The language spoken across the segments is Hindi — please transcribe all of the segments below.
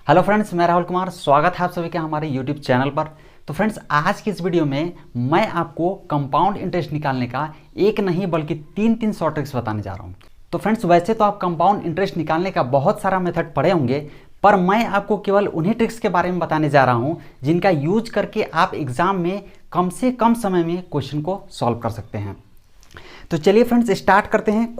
हेलो फ्रेंड्स, मैं राहुल कुमार। स्वागत है आप सभी का हमारे यूट्यूब चैनल पर। तो फ्रेंड्स, आज की इस वीडियो में मैं आपको कंपाउंड इंटरेस्ट निकालने का एक नहीं बल्कि तीन शॉर्ट ट्रिक्स बताने जा रहा हूं। तो फ्रेंड्स, वैसे तो आप कंपाउंड इंटरेस्ट निकालने का बहुत सारा मेथड पढ़े होंगे, पर मैं आपको केवल उन्हीं ट्रिक्स के बारे में बताने जा रहा हूँ जिनका यूज करके आप एग्जाम में कम से कम समय में क्वेश्चन को सॉल्व कर सकते हैं। तो चलिए फ्रेंड्स, स्टार्ट करते हैं।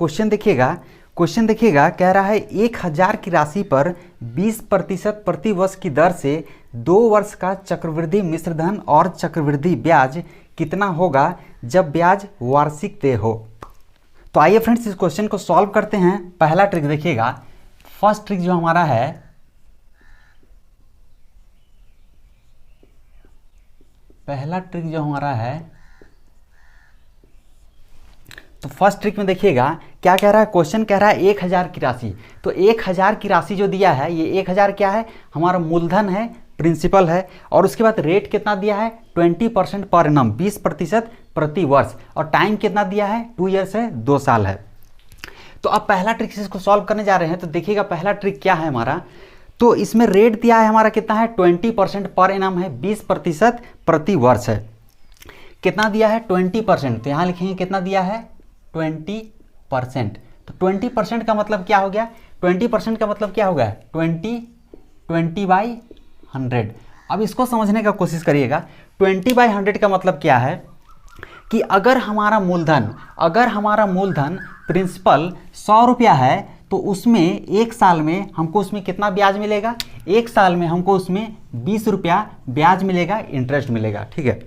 क्वेश्चन देखिएगा, कह रहा है 1000 की राशि पर 20% प्रति वर्ष की दर से 2 वर्ष का चक्रवृद्धि मिश्र धन और चक्रवृद्धि ब्याज कितना होगा जब ब्याज वार्षिक तय हो। तो आइए फ्रेंड्स, इस क्वेश्चन को सॉल्व करते हैं। पहला ट्रिक देखिएगा, फर्स्ट ट्रिक जो हमारा है, तो फर्स्ट ट्रिक में देखिएगा क्या कह रहा है। क्वेश्चन कह रहा है 1000 की राशि। तो 1000 की राशि जो दिया है, ये 1000 क्या है, हमारा मूलधन है, प्रिंसिपल है, और उसके बाद रेट कितना दिया है 20% पर एनम, 20% प्रति वर्ष, और टाइम कितना दिया है 2 ईयर्स है, 2 साल है। तो अब पहला ट्रिक से इसको सॉल्व करने जा रहे हैं। तो देखिएगा पहला ट्रिक क्या है हमारा। तो इसमें रेट दिया है हमारा कितना है 20% पर एनम है, 20% प्रति वर्ष है। कितना दिया है 20%, तो यहाँ लिखेंगे कितना दिया है 20%। तो 20% का मतलब क्या हो गया, 20% का मतलब क्या होगा 20/100। अब इसको समझने का कोशिश करिएगा। 20/100 का मतलब क्या है कि अगर हमारा मूलधन प्रिंसिपल 100 रुपया है, तो उसमें एक साल में हमको उसमें कितना ब्याज मिलेगा, एक साल में हमको उसमें 20 रुपया ब्याज मिलेगा, इंटरेस्ट मिलेगा। ठीक है,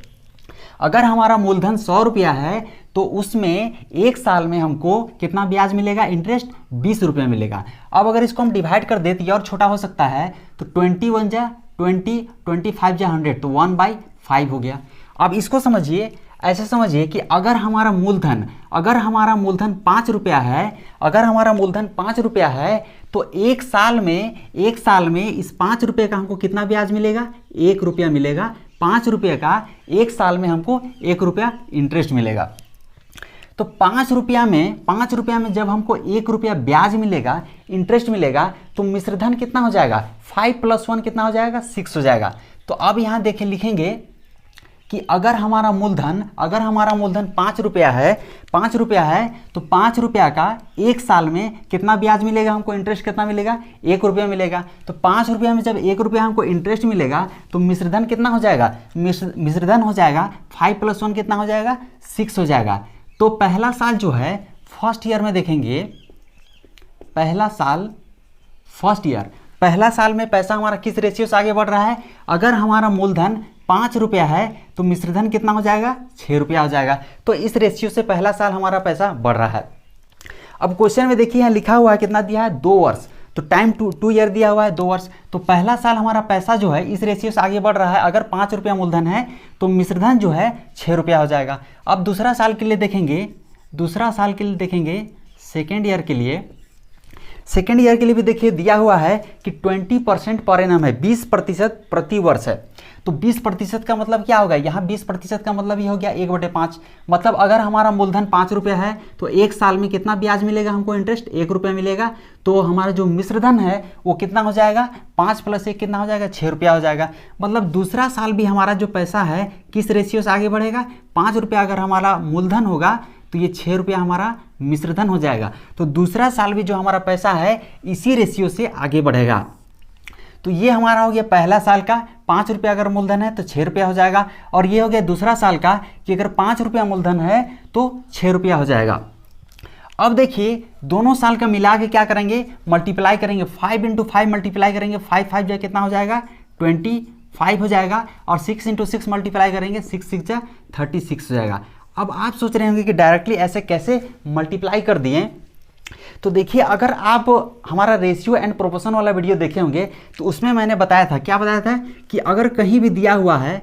अगर हमारा मूलधन 100 रुपया है तो उसमें एक साल में हमको कितना ब्याज मिलेगा, इंटरेस्ट 20 रुपया मिलेगा। अब अगर इसको हम डिवाइड कर दे तो ये और छोटा हो सकता है। तो 21 जा 20, 25 जा 100, तो 1/5 हो गया। अब इसको समझिए, ऐसे समझिए कि अगर हमारा मूलधन 5 रुपया है, तो एक साल में इस 5 रुपये का हमको कितना ब्याज मिलेगा, 1 रुपया मिलेगा। 5 रुपये का एक साल में हमको 1 रुपया इंटरेस्ट मिलेगा। तो 5 रुपया में जब हमको 1 रुपया ब्याज मिलेगा, इंटरेस्ट मिलेगा, तो मिश्रधन कितना हो जाएगा, 5 + 1 कितना हो जाएगा, 6 हो जाएगा। तो अब यहाँ देखें, लिखेंगे कि अगर हमारा मूलधन 5 रुपया है, तो 5 रुपया का एक साल में कितना ब्याज मिलेगा हमको, इंटरेस्ट कितना मिलेगा, 1 रुपया मिलेगा। तो 5 रुपया में जब 1 रुपया हमको इंटरेस्ट मिलेगा, तो मिश्रधन कितना हो जाएगा, मिश्रधन हो जाएगा 5 + 1 कितना हो जाएगा, 6 हो जाएगा। तो पहला साल जो है फर्स्ट ईयर में देखेंगे, पहला साल में पैसा हमारा किस रेशियो से आगे बढ़ रहा है। अगर हमारा मूलधन 5 रुपया है तो मिश्रधन कितना हो जाएगा, 6 रुपया हो जाएगा। तो इस रेशियो से पहला साल हमारा पैसा बढ़ रहा है। अब क्वेश्चन में देखिए, यहाँ लिखा हुआ है कितना दिया है, 2 वर्ष। तो टाइम 2 ईयर दिया हुआ है, 2 वर्ष। तो पहला साल हमारा पैसा जो है इस रेशियो से आगे बढ़ रहा है। अगर 5 रुपया मूलधन है तो मिश्रधन जो है 6 रुपया हो जाएगा। अब दूसरा साल के लिए देखेंगे, सेकेंड ईयर के लिए भी देखिए दिया हुआ है कि 20% पर एनम है, 20% प्रति वर्ष है। तो 20% का मतलब क्या होगा, यहाँ 20% का मतलब ये हो गया 1/5। मतलब अगर हमारा मूलधन 5 रुपया है तो एक साल में कितना ब्याज मिलेगा हमको, इंटरेस्ट 1 रुपया मिलेगा। तो हमारा जो मिश्रधन है वो कितना हो जाएगा, 5 + 1 कितना हो जाएगा, 6 रुपया हो जाएगा। मतलब दूसरा साल भी हमारा जो पैसा है किस रेशियो से आगे बढ़ेगा, 5 रुपया अगर हमारा मूलधन होगा तो ये 6 रुपया हमारा मिश्रधन हो जाएगा। तो दूसरा साल भी जो हमारा पैसा है इसी रेशियो से आगे बढ़ेगा। तो ये हमारा हो गया पहला साल का, 5 रुपया अगर मूलधन है तो 6 रुपया हो जाएगा। और ये हो गया दूसरा साल का कि अगर 5 रुपया मूलधन है तो 6 रुपया हो जाएगा। अब देखिए दोनों साल का मिला के क्या करेंगे, मल्टीप्लाई करेंगे, 5 × 5 मल्टीप्लाई करेंगे, 5 जो कितना हो जाएगा 25 हो जाएगा। और 6 × 6 मल्टीप्लाई करेंगे, 6 6 जा 36 हो जाएगा। अब आप सोच रहे होंगे कि डायरेक्टली ऐसे कैसे मल्टीप्लाई कर दिए। तो देखिए, अगर आप हमारा रेशियो एंड प्रोपोर्शन वाला वीडियो देखे होंगे तो उसमें मैंने बताया था, क्या बताया था कि अगर कहीं भी दिया हुआ है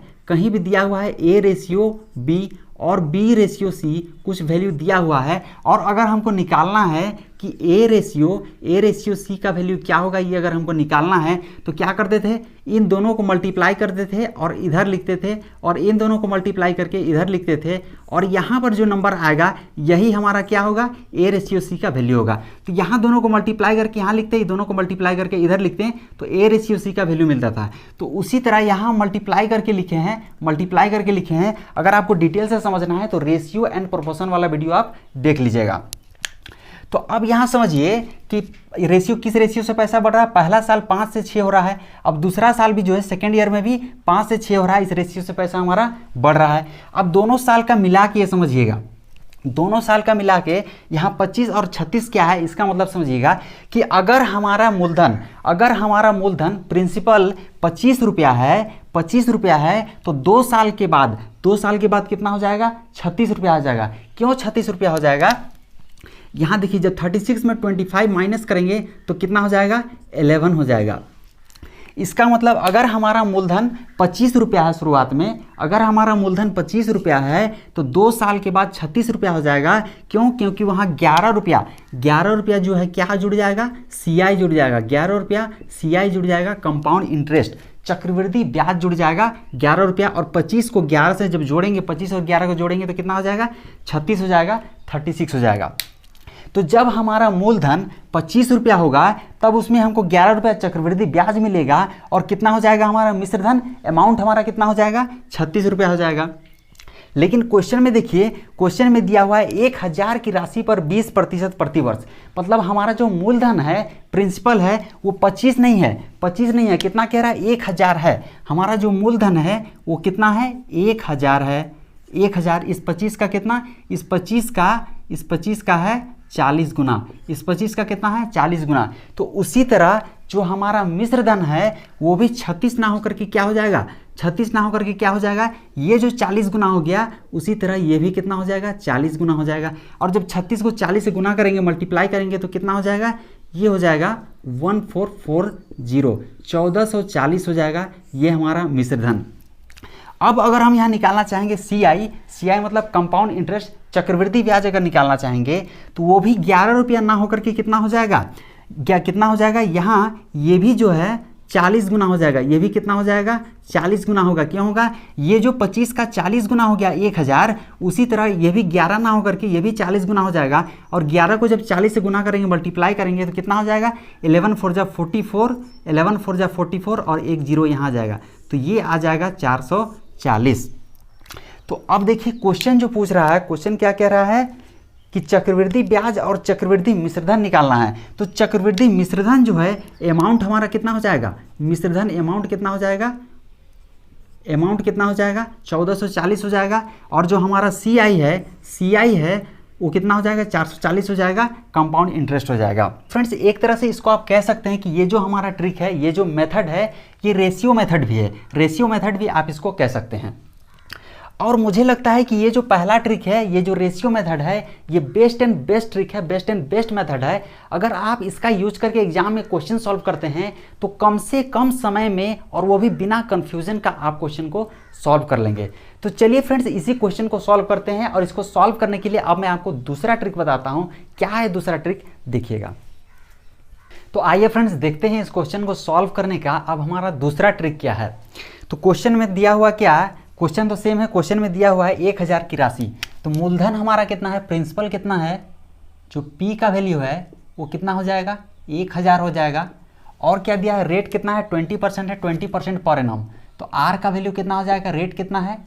A रेशियो B और B रेशियो C कुछ वैल्यू दिया हुआ है, और अगर हमको निकालना है कि ए रेशियो सी का वैल्यू क्या होगा, ये अगर हमको निकालना है तो क्या करते थे, इन दोनों को मल्टीप्लाई करते थे और इधर लिखते थे, और इन दोनों को मल्टीप्लाई करके इधर लिखते थे, और यहाँ पर जो नंबर आएगा यही हमारा क्या होगा, ए रेशियो सी का वैल्यू होगा। तो यहाँ दोनों को मल्टीप्लाई करके यहाँ लिखते हैं, दोनों को मल्टीप्लाई करके इधर लिखते हैं, तो ए रेशियो सी का वैल्यू मिलता था। तो उसी तरह यहाँ मल्टीप्लाई करके लिखे हैं। अगर आपको डिटेल से समझना है तो रेशियो एंड प्रोपोर्शन वाला वीडियो आप देख लीजिएगा। तो अब यहाँ समझिए कि रेशियो किस रेशियो से पैसा बढ़ रहा है। पहला साल 5 से 6 हो रहा है, अब दूसरा साल भी जो है सेकेंड ईयर में भी 5 से 6 हो रहा है, इस रेशियो से पैसा हमारा बढ़ रहा है। अब दोनों साल का मिला के ये समझिएगा, दोनों साल का मिला के यहाँ 25 और 36 क्या है, इसका मतलब समझिएगा कि अगर हमारा मूलधन प्रिंसिपल 25 रुपया है तो 2 साल के बाद कितना हो जाएगा, 36 रुपया हो जाएगा। क्यों 36 रुपया हो जाएगा, यहाँ देखिए जब 36 में 25 माइनस करेंगे तो कितना हो जाएगा, 11 हो जाएगा। इसका मतलब अगर हमारा मूलधन 25 रुपया है शुरुआत में, अगर हमारा मूलधन 25 रुपया है तो 2 साल के बाद 36 रुपया हो जाएगा। क्यों, क्योंकि वहाँ 11 रुपया जो है क्या जुड़ जाएगा, CI जुड़ जाएगा, 11 रुपया CI जुड़ जाएगा, कंपाउंड इंटरेस्ट चक्रवृद्धि ब्याज जुड़ जाएगा 11 रुपया, और 25 को 11 से जब जोड़ेंगे, 25 और 11 को जोड़ेंगे तो कितना हो जाएगा, 36 हो जाएगा, 36 हो जाएगा। तो जब हमारा मूलधन 25 रुपया होगा तब उसमें हमको 11 रुपया चक्रवृद्धि ब्याज मिलेगा, और कितना हो जाएगा हमारा मिश्रधन अमाउंट हमारा कितना हो जाएगा, 36 रुपया हो जाएगा। लेकिन क्वेश्चन में देखिए, क्वेश्चन में दिया हुआ है 1000 की राशि पर 20% प्रतिवर्ष। मतलब हमारा जो मूलधन है, प्रिंसिपल है, वो 25 नहीं है, कितना कह रहा है, 1000 है। हमारा जो मूलधन है वो कितना है, 1000 है। 1000 इस 25 का कितना, इस 25 का है 40 गुना, इस 25 का कितना है, 40 गुना। तो उसी तरह जो हमारा मिश्रधन है वो भी 36 ना होकर के क्या हो जाएगा, 36 ना होकर के क्या हो जाएगा, ये जो 40 गुना हो गया, उसी तरह ये भी कितना हो जाएगा, 40 गुना हो जाएगा। और जब 36 को 40 से गुना करेंगे, मल्टीप्लाई करेंगे तो कितना हो जाएगा, ये हो जाएगा 1440, 1440 हो जाएगा ये हमारा मिश्रधन। अब अगर हम यहाँ निकालना चाहेंगे CI मतलब कंपाउंड इंटरेस्ट चक्रवृद्धि ब्याज अगर निकालना चाहेंगे तो वो भी 11 रुपया ना होकर के कितना हो जाएगा, कितना हो जाएगा, यहाँ ये भी जो है 40 गुना हो जाएगा, ये भी कितना हो जाएगा, 40 गुना होगा। क्यों होगा, ये जो 25 का 40 गुना हो गया 1000, उसी तरह ये भी 11 ना होकर के ये भी 40 गुना हो जाएगा। और 11 को जब 40 से गुना करेंगे, मल्टीप्लाई करेंगे तो कितना हो जाएगा, 11 4 जा 44 और एक जीरो यहाँ आ जाएगा, तो ये आ जाएगा 440। तो अब देखिए क्वेश्चन जो पूछ रहा है, क्वेश्चन क्या कह रहा है कि चक्रवृद्धि ब्याज और चक्रवृद्धि मिश्रधन निकालना है। तो चक्रवृद्धि मिश्रधन जो है अमाउंट हमारा कितना हो जाएगा, मिश्रधन अमाउंट कितना हो जाएगा, 1440 हो जाएगा। और जो हमारा CI है वो कितना हो जाएगा, 440 हो जाएगा, कंपाउंड इंटरेस्ट हो जाएगा। फ्रेंड्स एक तरह से इसको आप कह सकते हैं कि ये जो हमारा ट्रिक है, ये जो मेथड है, ये रेशियो मेथड भी है, रेशियो मेथड भी आप इसको कह सकते हैं। और मुझे लगता है कि ये जो पहला ट्रिक है, ये जो रेशियो मेथड है, ये बेस्ट एंड बेस्ट ट्रिक है, बेस्ट एंड बेस्ट मेथड है। अगर आप इसका यूज करके एग्जाम में क्वेश्चन सॉल्व करते हैं तो कम से कम समय में, और वो भी बिना कंफ्यूजन का, आप क्वेश्चन को सॉल्व कर लेंगे। तो चलिए फ्रेंड्स इसी क्वेश्चन को सॉल्व करते हैं, और इसको सॉल्व करने के लिए अब मैं आपको दूसरा ट्रिक बताता हूँ। क्या है दूसरा ट्रिक, देखिएगा। तो आइए फ्रेंड्स देखते हैं इस क्वेश्चन को सॉल्व करने का अब हमारा दूसरा ट्रिक क्या है। तो क्वेश्चन में दिया हुआ क्या है, क्वेश्चन तो सेम है, क्वेश्चन में दिया हुआ है 1000 की राशि। तो मूलधन हमारा कितना है, प्रिंसिपल कितना है, जो P का वैल्यू है वो कितना हो जाएगा, 1000 हो जाएगा। और क्या दिया है, रेट कितना है, 20% है, 20% पर एनम। तो R का वैल्यू कितना हो जाएगा, रेट कितना है,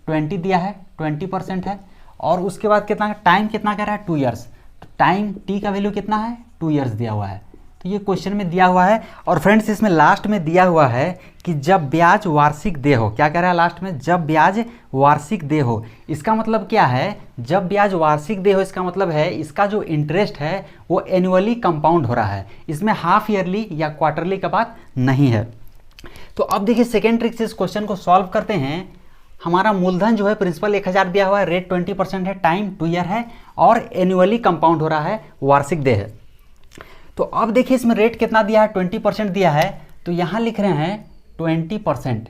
20 दिया है, 20% है। और उसके बाद कितना है, टाइम कितना कह रहा है, 2 ईयर्स। तो टाइम T का वैल्यू कितना है, 2 ईयर्स दिया हुआ है। तो ये क्वेश्चन में दिया हुआ है। और फ्रेंड्स इसमें लास्ट में दिया हुआ है कि जब ब्याज वार्षिक देय हो, क्या कह रहा है लास्ट में, जब ब्याज वार्षिक देय हो। इसका मतलब क्या है, जब ब्याज वार्षिक देय हो, इसका मतलब है इसका जो इंटरेस्ट है वो एनुअली कंपाउंड हो रहा है, इसमें हाफ ईयरली या क्वार्टरली का बात नहीं है। तो अब देखिए सेकेंड ट्रिक से इस क्वेश्चन को सॉल्व करते हैं। हमारा मूलधन जो है प्रिंसिपल 1000 दिया हुआ है, रेट 20% है, टाइम 2 ईयर है, और एनुअली कंपाउंड हो रहा है, वार्षिक देय है। तो अब देखिए इसमें रेट कितना दिया है, 20% दिया है। तो यहाँ लिख रहे हैं 20%।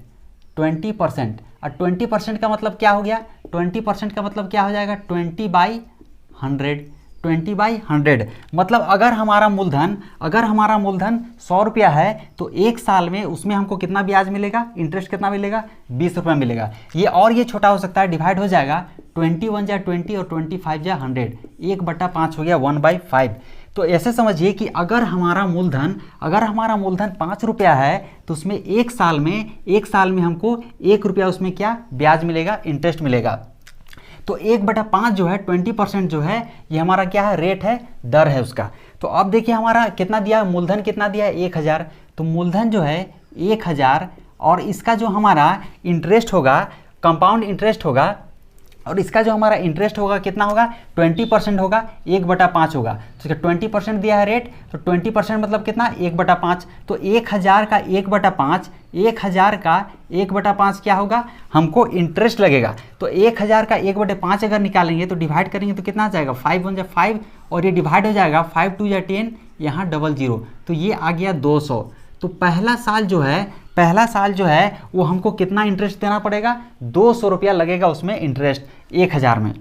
और 20% का मतलब क्या हो गया, 20% का मतलब क्या हो जाएगा 20/100, 20/100 मतलब अगर हमारा मूलधन 100 रुपया है तो एक साल में उसमें हमको कितना ब्याज मिलेगा, इंटरेस्ट कितना मिलेगा, 20 रुपया मिलेगा। ये छोटा हो सकता है, डिवाइड हो जाएगा 21 जा 20 और 25 जा 100, 1/5 हो गया 1/5। तो ऐसे समझिए कि अगर हमारा मूलधन 5 रुपया है तो उसमें एक साल में हमको 1 रुपया उसमें क्या ब्याज मिलेगा, इंटरेस्ट मिलेगा। तो 1/5 जो है 20% जो है ये हमारा क्या है, रेट है, दर है उसका। तो अब देखिए हमारा कितना दिया, मूलधन कितना दिया है 1000, तो मूलधन जो है 1000 और इसका जो हमारा इंटरेस्ट होगा, कंपाउंड इंटरेस्ट होगा, और इसका जो हमारा इंटरेस्ट होगा कितना होगा 20% होगा, 1/5 होगा। तो इसका 20% दिया है रेट, तो 20% मतलब कितना 1/5। तो 1000 का 1/5, 1000 का 1/5 क्या होगा, हमको इंटरेस्ट लगेगा। तो 1000 का 1/5 अगर निकालेंगे तो डिवाइड करेंगे तो कितना आ जाएगा 5 1 जा 5 और ये डिवाइड हो जाएगा 5 2 जा 10, यहाँ 00, तो ये आ गया 200। तो पहला साल जो है वो हमको कितना इंटरेस्ट देना पड़ेगा, 200 रुपया लगेगा उसमें इंटरेस्ट 1000 में।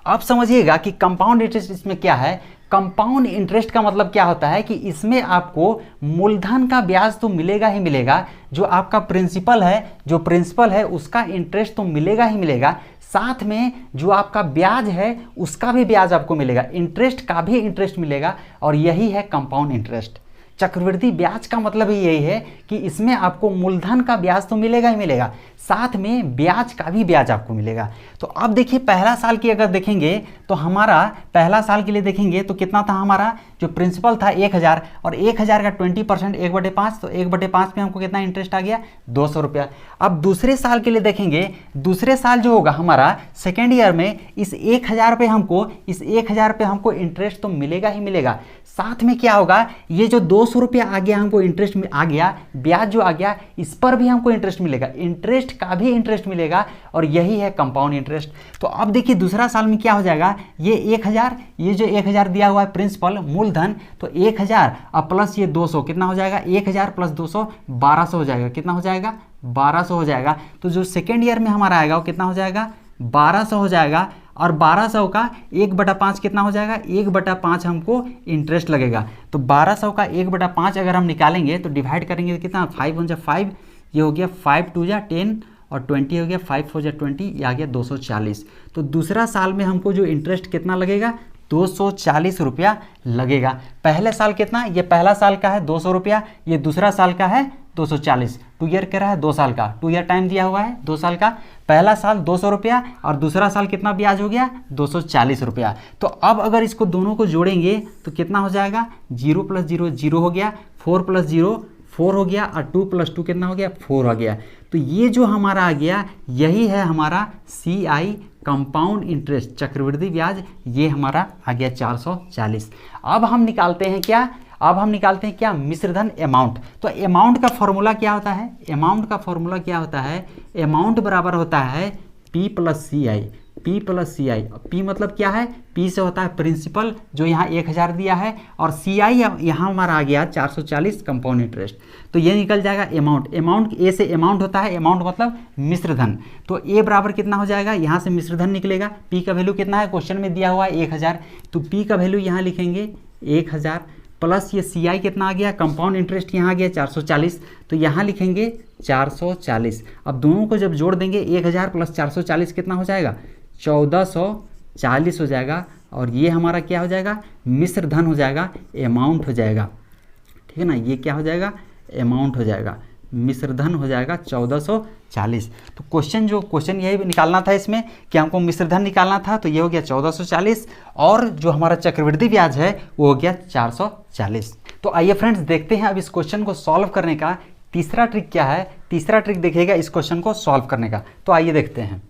अब समझिएगा कि कंपाउंड इंटरेस्ट इसमें क्या है। कंपाउंड इंटरेस्ट का मतलब क्या होता है कि इसमें आपको मूलधन का ब्याज तो मिलेगा ही मिलेगा, जो आपका प्रिंसिपल है उसका इंटरेस्ट तो मिलेगा ही मिलेगा, साथ में जो आपका ब्याज है उसका भी ब्याज आपको मिलेगा, इंटरेस्ट का भी इंटरेस्ट मिलेगा, और यही है कंपाउंड इंटरेस्ट। चक्रवृद्धि ब्याज का मतलब ही यही है कि इसमें आपको मूलधन का ब्याज तो मिलेगा ही मिलेगा, साथ में ब्याज का भी ब्याज आपको मिलेगा। तो अब देखिए पहला साल की अगर देखेंगे तो हमारा पहला साल के लिए देखेंगे तो कितना था, हमारा जो प्रिंसिपल था 1000 और 1000 का 20% 1/5, तो 1/5 में हमको कितना इंटरेस्ट आ गया 200 रुपया। अब दूसरे साल के लिए देखेंगे, दूसरे साल जो होगा हमारा सेकेंड ईयर में इस 1000 पे हमको इंटरेस्ट तो मिलेगा ही मिलेगा, साथ में क्या होगा ये जो 200 रुपया आ गया हमको इंटरेस्ट में आ गया, ब्याज जो आ गया इस पर भी हमको इंटरेस्ट मिलेगा, इंटरेस्ट का भी इंटरेस्ट मिलेगा, और यही है कंपाउंड इंटरेस्ट। तो अब देखिए दूसरा साल में क्या हो जाएगा, ये 1000, ये जो 1000 दिया हुआ है प्रिंसिपल मूलधन, तो 1000 और प्लस ये 200 कितना हो जाएगा, 1000 प्लस 200 1200 हो जाएगा, कितना हो जाएगा 1200 हो जाएगा। तो जो सेकेंड ईयर में हमारा आएगा वो कितना हो जाएगा 1200 हो जाएगा, और 1200 का 1/5 कितना हो जाएगा, 1/5 हमको इंटरेस्ट लगेगा। तो 1200 का 1/5 अगर हम निकालेंगे तो डिवाइड करेंगे तो कितना 5 1 जा 5, ये हो गया 5 2 जा 10 और 20 हो गया 5 4 जा 20, ये आ गया 240। तो दूसरा साल में हमको जो इंटरेस्ट कितना लगेगा 240 रुपया लगेगा। पहले साल कितना, ये पहला साल का है 200 रुपया, ये दूसरा साल का है 240, 2 ईयर कह रहा है 2 साल का, 2 ईयर टाइम दिया हुआ है 2 साल का। पहला साल 200 रुपया और दूसरा साल कितना ब्याज हो गया 240 रुपया। तो अब अगर इसको दोनों को जोड़ेंगे तो कितना हो जाएगा, 0 + 0 0 हो गया, 4 + 0 4 हो गया, और 2 + 2 कितना हो गया 4 हो गया। तो ये जो हमारा आ गया यही है हमारा CI कंपाउंड इंटरेस्ट, चक्रवृद्धि ब्याज, ये हमारा आ गया 440। अब हम निकालते हैं क्या, मिश्रधन अमाउंट। तो अमाउंट का फॉर्मूला क्या होता है, अमाउंट बराबर होता है P + CI। P मतलब क्या है, P से होता है प्रिंसिपल जो यहाँ 1000 दिया है, और CI यहाँ हमारा आ गया 440 कंपाउंड इंटरेस्ट। तो ये निकल जाएगा अमाउंट A से अमाउंट होता है, अमाउंट मतलब मिश्रधन। तो A बराबर कितना हो जाएगा, यहाँ से मिश्रधन निकलेगा, P का वैल्यू कितना है, क्वेश्चन में दिया हुआ है 1000, तो P का वैल्यू यहाँ लिखेंगे 1000 प्लस ये CI कितना आ गया, कंपाउंड इंटरेस्ट यहाँ आ गया 440, तो यहाँ लिखेंगे 440। अब दोनों को जब जोड़ देंगे 1000 + 440 कितना हो जाएगा 1440 हो जाएगा, और ये हमारा क्या हो जाएगा मिश्रधन हो जाएगा, अमाउंट हो जाएगा, ठीक है ना, ये क्या हो जाएगा अमाउंट हो जाएगा, मिश्रधन हो जाएगा 1440। तो क्वेश्चन यही निकालना था इसमें कि हमको मिश्रधन निकालना था, तो ये हो गया 1440, और जो हमारा चक्रवृद्धि ब्याज है वो हो गया 440। तो आइए फ्रेंड्स देखते हैं अब इस क्वेश्चन को सॉल्व करने का तीसरा ट्रिक क्या है, तीसरा ट्रिक देखिएगा इस क्वेश्चन को सॉल्व करने का। तो आइए देखते हैं।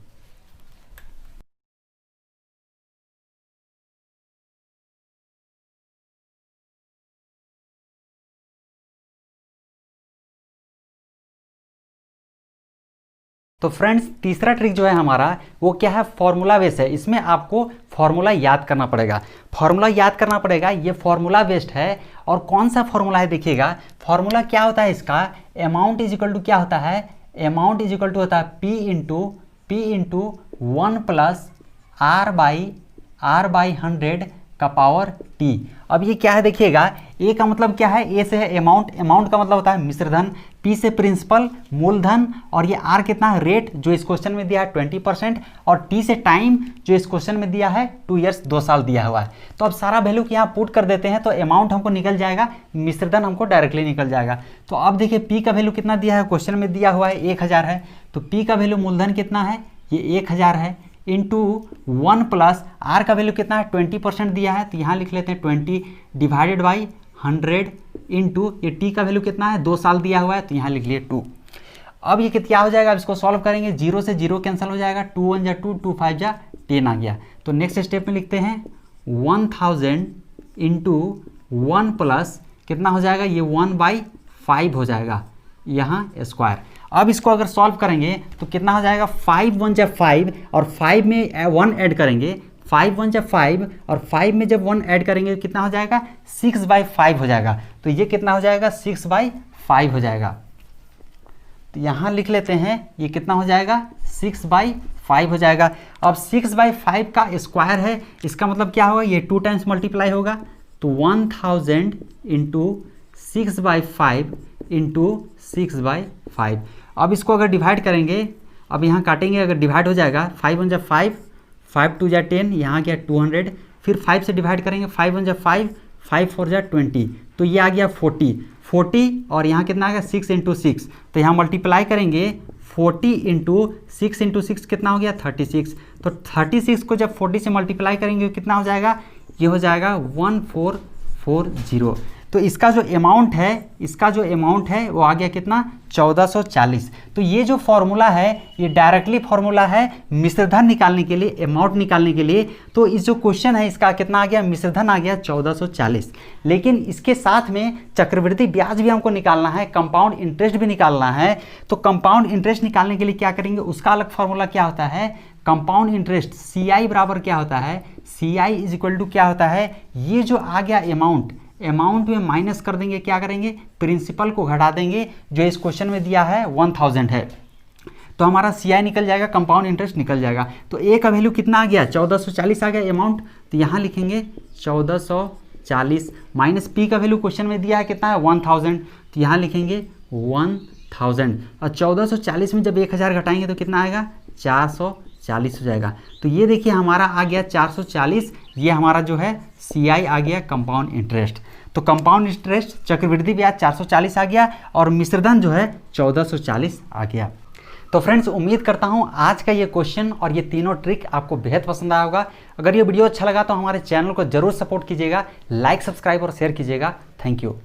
तो फ्रेंड्स तीसरा ट्रिक जो है हमारा वो क्या है, फॉर्मूला बेस्ड है। इसमें आपको फॉर्मूला याद करना पड़ेगा, ये फॉर्मूला बेस्ड है। और कौन सा फॉर्मूला है देखिएगा, फॉर्मूला क्या होता है इसका, अमाउंट इज इक्वल टू क्या होता है, अमाउंट इज इक्वल टू होता है P into 1 plus r by 100 का पावर t। अब ये क्या है देखिएगा, a का मतलब क्या है, a से है अमाउंट, अमाउंट का मतलब होता है मिश्रधन, p से प्रिंसिपल मूलधन, और ये r कितना है रेट जो इस क्वेश्चन में दिया है 20%, और t से टाइम जो इस क्वेश्चन में दिया है 2 ईयर्स 2 साल दिया हुआ है। तो अब सारा वैल्यू को यहाँ पुट कर देते हैं तो अमाउंट हमको निकल जाएगा, मिश्रधन हमको डायरेक्टली निकल जाएगा। तो अब देखिए p का वैल्यू कितना दिया है, क्वेश्चन में दिया हुआ है 1000 है, तो p का वैल्यू मूलधन कितना है, ये 1000 है, इंटू 1 प्लस आर का वैल्यू कितना है 20% दिया है, तो यहाँ लिख लेते हैं 20 डिवाइडेड बाई 100 इंटू ये टी का वैल्यू कितना है 2 साल दिया हुआ है, तो यहाँ लिख लिए 2। अब ये क्या हो जाएगा, अब इसको सॉल्व करेंगे, 0 से 0 कैंसिल हो जाएगा, 2 1 जा 2, 2 5 जा 10 आ गया। तो नेक्स्ट स्टेप में लिखते हैं 1000 इंटू 1 प्लस कितना हो जाएगा, ये 1/5 हो जाएगा यहाँ स्क्वायर। अब इसको अगर सॉल्व करेंगे तो कितना हो जाएगा, 5 1 जा 5 और 5 में 1 ऐड करेंगे, 5 1 जा 5 और 5 में जब 1 ऐड करेंगे तो कितना हो जाएगा 6/5 हो जाएगा। तो ये कितना हो जाएगा 6/5 हो जाएगा। तो यहाँ लिख लेते हैं ये कितना हो जाएगा 6/5 हो जाएगा। अब 6/5 का स्क्वायर है, इसका मतलब क्या होगा, ये 2 टाइम्स मल्टीप्लाई होगा, तो 1000 इंटू 6/5 इंटू 6/5। अब इसको अगर डिवाइड करेंगे, अब यहाँ काटेंगे, अगर डिवाइड हो जाएगा 5 1 जा 5, 5 2 जा 10, यहाँ गया 200, फिर 5 से डिवाइड करेंगे, 5 1 जा 5, 5 4 जा 20, तो ये आ गया 40 और यहाँ कितना आ गया 6 इंटू 6, तो यहाँ मल्टीप्लाई करेंगे 40 इंटू 6 कितना हो गया 36। तो 36 को जब 40 से मल्टीप्लाई करेंगे कितना हो जाएगा, ये हो जाएगा 1440। तो इसका जो अमाउंट है वो आ गया कितना 1440। तो ये जो फॉर्मूला है ये डायरेक्टली फॉर्मूला है मिश्रधन निकालने के लिए, अमाउंट निकालने के लिए। तो इस जो क्वेश्चन है इसका कितना आ गया, मिश्रधन आ गया 1440। लेकिन इसके साथ में चक्रवृद्धि ब्याज भी हमको निकालना है, कंपाउंड इंटरेस्ट भी निकालना है। तो कंपाउंड इंटरेस्ट निकालने के लिए क्या करेंगे, उसका अलग फॉर्मूला क्या होता है, कंपाउंड इंटरेस्ट CI बराबर क्या होता है, CI इज इक्वल टू क्या होता है, ये जो आ गया अमाउंट में माइनस कर देंगे, क्या करेंगे प्रिंसिपल को घटा देंगे, जो इस क्वेश्चन में दिया है 1000 है, तो हमारा CI निकल जाएगा, कंपाउंड इंटरेस्ट निकल जाएगा। तो A का वैल्यू कितना आ गया 1440 आ गया अमाउंट, तो यहाँ लिखेंगे 1440 माइनस P का वैल्यू क्वेश्चन में दिया है कितना है 1000, तो यहाँ लिखेंगे 1000 और 1440 में जब 1000 घटाएंगे तो कितना आएगा 440 हो जाएगा। तो ये देखिए हमारा आ गया 440, ये हमारा जो है CI आ गया कंपाउंड इंटरेस्ट। तो कंपाउंड इंटरेस्ट चक्रवृद्धि ब्याज 440 आ गया और मिश्रधन जो है 1440 आ गया। तो फ्रेंड्स उम्मीद करता हूँ आज का ये क्वेश्चन और ये तीनों ट्रिक आपको बेहद पसंद आया होगा। अगर ये वीडियो अच्छा लगा तो हमारे चैनल को जरूर सपोर्ट कीजिएगा, लाइक सब्सक्राइब और शेयर कीजिएगा। Thank you.